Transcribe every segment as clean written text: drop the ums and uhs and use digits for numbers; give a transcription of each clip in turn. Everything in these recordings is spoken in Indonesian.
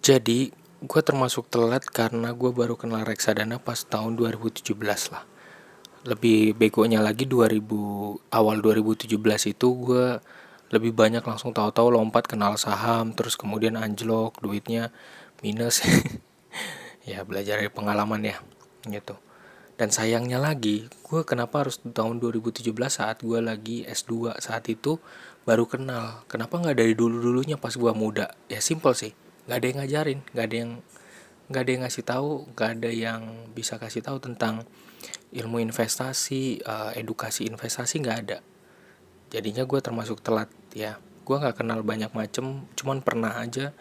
Jadi, gue termasuk telat karena gue baru kenal reksadana pas tahun 2017 lah. Lebih begonya lagi awal 2017 itu gue lebih banyak langsung tahu-tahu lompat kenal saham, terus kemudian anjlok, duitnya minus. Ya belajar dari pengalaman ya, gitu. Dan sayangnya lagi, gue kenapa harus di tahun 2017 saat gue lagi S2 saat itu baru kenal. Kenapa nggak dari dulu-dulunya pas gue muda? Ya simple sih, nggak ada yang ngajarin, nggak ada yang ngasih tahu, nggak ada yang bisa kasih tahu tentang ilmu investasi, edukasi investasi nggak ada. Jadinya gue termasuk telat ya. Gue nggak kenal banyak macem, cuman pernah aja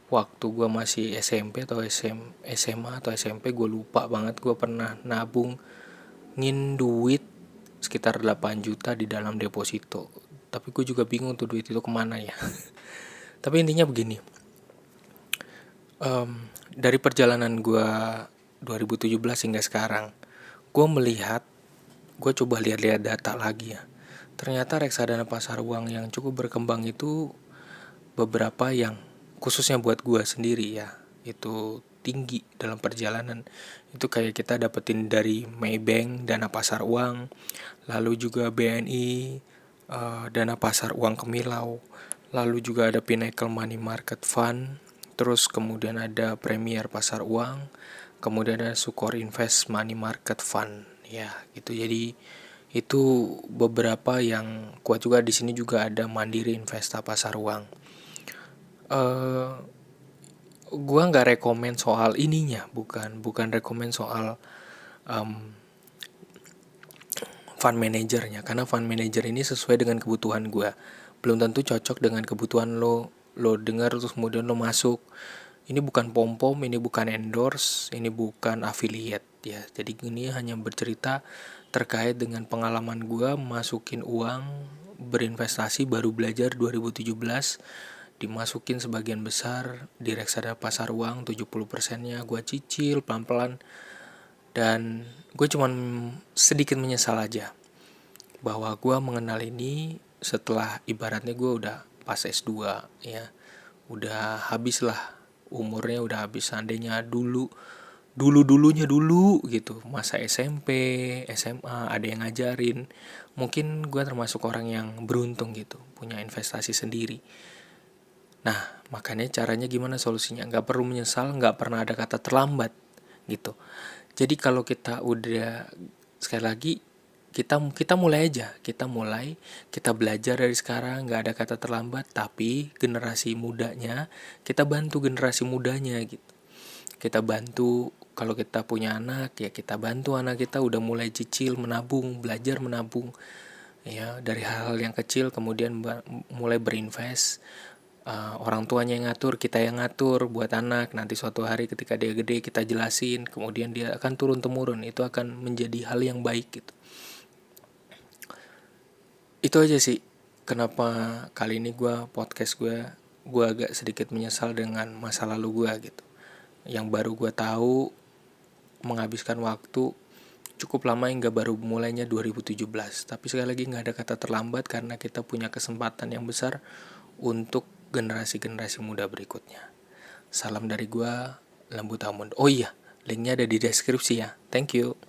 waktu gue masih SMP atau SMA atau SMP, gue lupa banget, gue pernah nabung duit sekitar 8 juta di dalam deposito. Tapi gue juga bingung tuh duit itu kemana ya. Tapi intinya begini, dari perjalanan gue 2017 hingga sekarang, gue melihat, gue coba lihat-lihat data lagi ya. Ternyata reksadana pasar uang yang cukup berkembang itu beberapa yang khususnya buat gue sendiri ya, itu tinggi dalam perjalanan. Itu kayak kita dapetin dari Maybank, dana pasar uang, lalu juga BNI, dana pasar uang Kemilau, lalu juga ada Pinnacle Money Market Fund, terus kemudian ada Premier Pasar Uang, kemudian ada Sukor Invest Money Market Fund ya gitu. Jadi itu beberapa yang kuat. Juga di sini juga ada Mandiri Investa Pasar Uang. Gua nggak rekomen soal ininya, bukan rekomen soal fund manajernya, karena fund manager ini sesuai dengan kebutuhan gue, belum tentu cocok dengan kebutuhan lo dengar terus kemudian lo masuk. Ini bukan pom-pom, ini bukan endorse, ini bukan affiliate ya. Jadi ini hanya bercerita terkait dengan pengalaman gue masukin uang berinvestasi, baru belajar 2017, dimasukin sebagian besar di reksadana pasar uang, 70%-nya gue cicil pelan-pelan. Dan gue cuman sedikit menyesal aja bahwa gue mengenal ini setelah ibaratnya gue udah pas S2 ya, udah habis lah umurnya, udah habis. Seandainya dulunya dulu gitu, masa SMP SMA ada yang ngajarin, mungkin gue termasuk orang yang beruntung gitu, punya investasi sendiri. Nah makanya caranya gimana solusinya, nggak perlu menyesal, nggak pernah ada kata terlambat gitu. Jadi kalau kita udah, sekali lagi, kita mulai aja, kita belajar dari sekarang, nggak ada kata terlambat. Tapi generasi mudanya, kita bantu generasi mudanya gitu. Kita bantu, kalau kita punya anak ya kita bantu anak kita udah mulai cicil menabung, belajar menabung ya, dari hal-hal yang kecil kemudian mulai berinvest. Orang tuanya yang ngatur, kita yang ngatur buat anak. Nanti suatu hari ketika dia gede kita jelasin, kemudian dia akan turun temurun, itu akan menjadi hal yang baik gitu. Itu aja sih kenapa kali ini gue agak sedikit menyesal dengan masa lalu gue gitu. Yang baru gue tahu menghabiskan waktu cukup lama hingga baru mulainya 2017. Tapi sekali lagi nggak ada kata terlambat, karena kita punya kesempatan yang besar untuk generasi-generasi muda berikutnya. Salam dari gue, Lembu Tamun. Oh iya, linknya ada di deskripsi ya. Thank you.